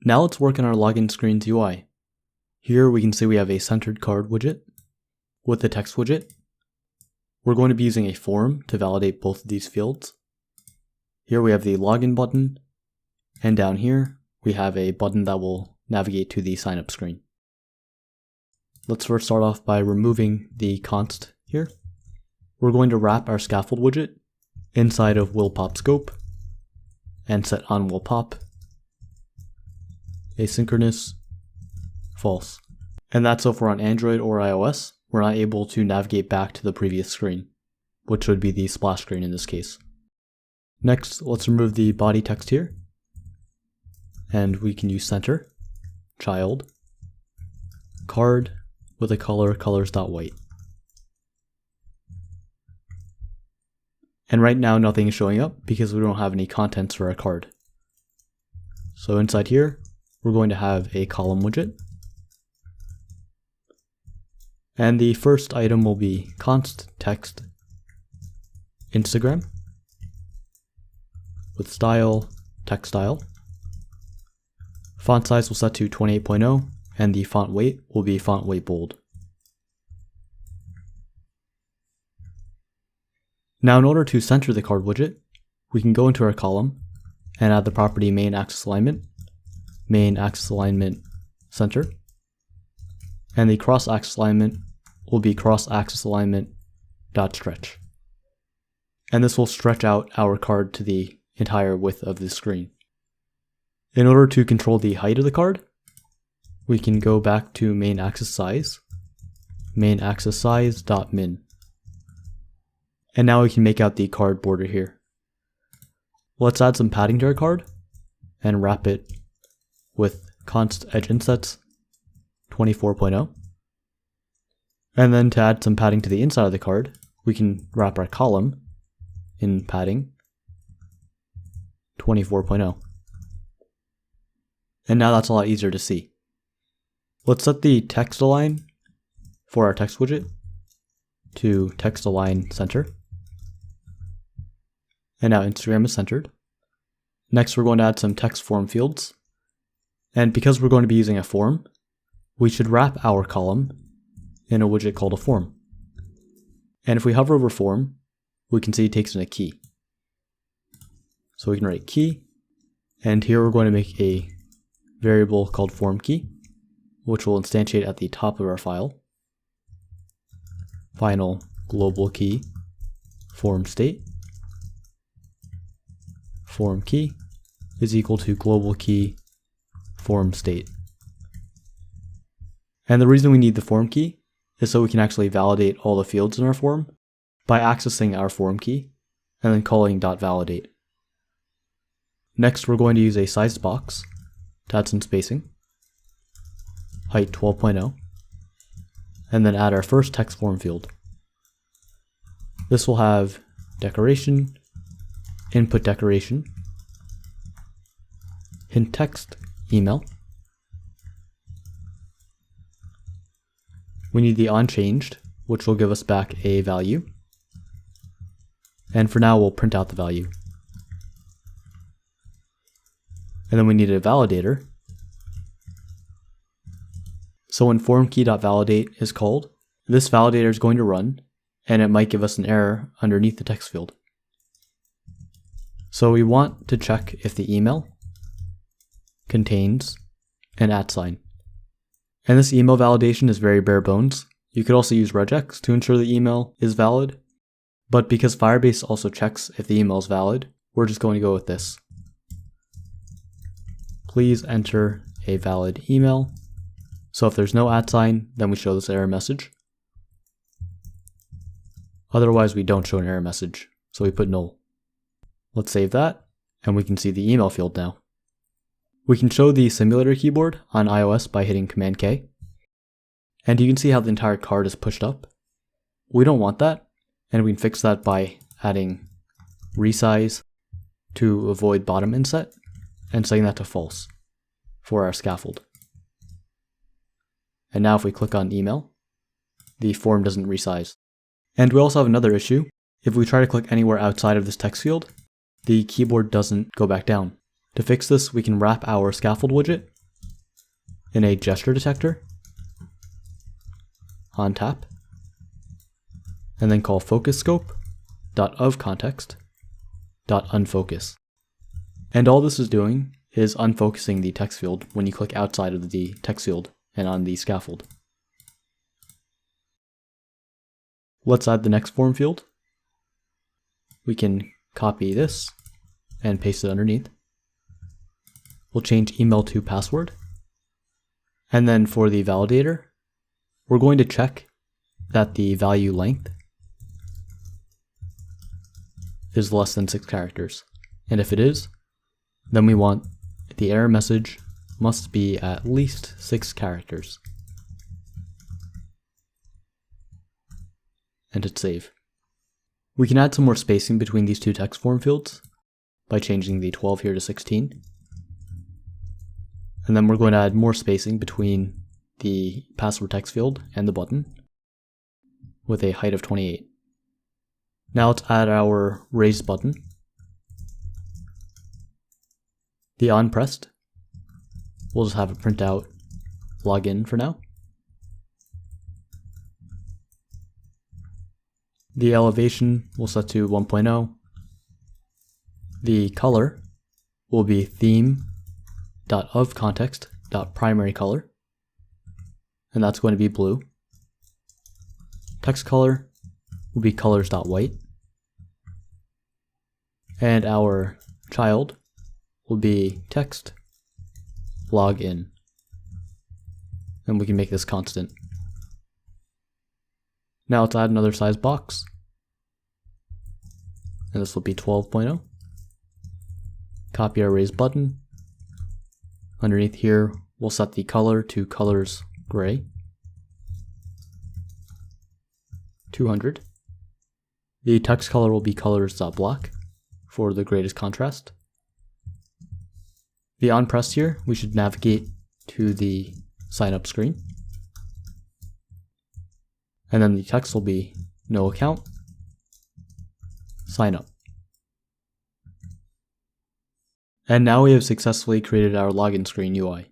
Now let's work on our login screen's UI. Here we can see we have a centered card widget with the text widget. We're going to be using a form to validate both of these fields. Here we have the login button, and down here we have a button that will navigate to the signup screen. Let's first start off by removing the const here. We're going to wrap our scaffold widget inside of willPop scope and set onWillPop asynchronous false. And that's so if we're on Android or iOS, we're not able to navigate back to the previous screen, which would be the splash screen in this case. Next, let's remove the body text here, and we can use center, child, card with a color colors.white. And right now nothing is showing up because we don't have any contents for our card. So inside here, we're going to have a column widget. And the first item will be const text Instagram with style text style. Font size will set to 28.0 and the font weight will be font weight bold. Now in order to center the card widget, we can go into our column and add the property main axis alignment center, and the cross axis alignment will be cross axis alignment dot stretch. And this will stretch out our card to the entire width of the screen. In order to control the height of the card, we can go back to main axis size dot min. And now we can make out the card border here. Let's add some padding to our card and wrap it with const edge insets 24.0. And then to add some padding to the inside of the card, we can wrap our column in padding 24.0. And now that's a lot easier to see. Let's set the text align for our text widget to text align center. And now Instagram is centered. Next, we're going to add some text form fields. And because we're going to be using a form, we should wrap our column in a widget called a form. And if we hover over form, we can see it takes in a key. So we can write key, and here we're going to make a variable called form key, which will instantiate at the top of our file. Final global key form state. Form key is equal to global key form state. And the reason we need the form key is so we can actually validate all the fields in our form by accessing our form key and then calling .validate. Next, we're going to use a sized box to add some spacing, height 12.0, and then add our first text form field. This will have decoration, input decoration, hint text, email. We need the onChanged, which will give us back a value. And for now, we'll print out the value. And then we need a validator. So when formKey.validate is called, this validator is going to run, and it might give us an error underneath the text field. So we want to check if the email contains an @sign. And this email validation is very bare bones. You could also use regex to ensure the email is valid, but because Firebase also checks if the email is valid, we're just going to go with this. Please enter a valid email. So if there's no @sign, then we show this error message. Otherwise, we don't show an error message, so we put null. Let's save that, and we can see the email field now. We can show the simulator keyboard on iOS by hitting Command K, and you can see how the entire card is pushed up. We don't want that, and we can fix that by adding resize to avoid bottom inset and setting that to false for our scaffold. And now if we click on email, the form doesn't resize. And we also have another issue. If we try to click anywhere outside of this text field, the keyboard doesn't go back down. To fix this, we can wrap our scaffold widget in a gesture detector on tap, and then call focus scope .of context .unfocus. And all this is doing is unfocusing the text field when you click outside of the text field and on the scaffold. Let's add the next form field. We can copy this and paste it underneath. We'll change email to password. And then for the validator, we're going to check that the value length is less than 6 characters. And if it is, then we want the error message must be at least 6 characters. And hit save. We can add some more spacing between these two text form fields by changing the 12 here to 16. And then we're going to add more spacing between the password text field and the button with a height of 28. Now let's add our raised button. The on pressed, we'll just have it print out login for now. The elevation we'll set to 1.0. The color will be theme.ofContext.primary color, and that's going to be blue. Text color will be colors.white, and our child will be text login, and we can make this constant. Now let's add another size box, and this will be 12.0. Copy our raised button. Underneath here, we'll set the color to colors gray, 200. The text color will be colors.black for the greatest contrast. The on press here, we should navigate to the sign up screen. And then the text will be no account, sign up. And now we have successfully created our login screen UI.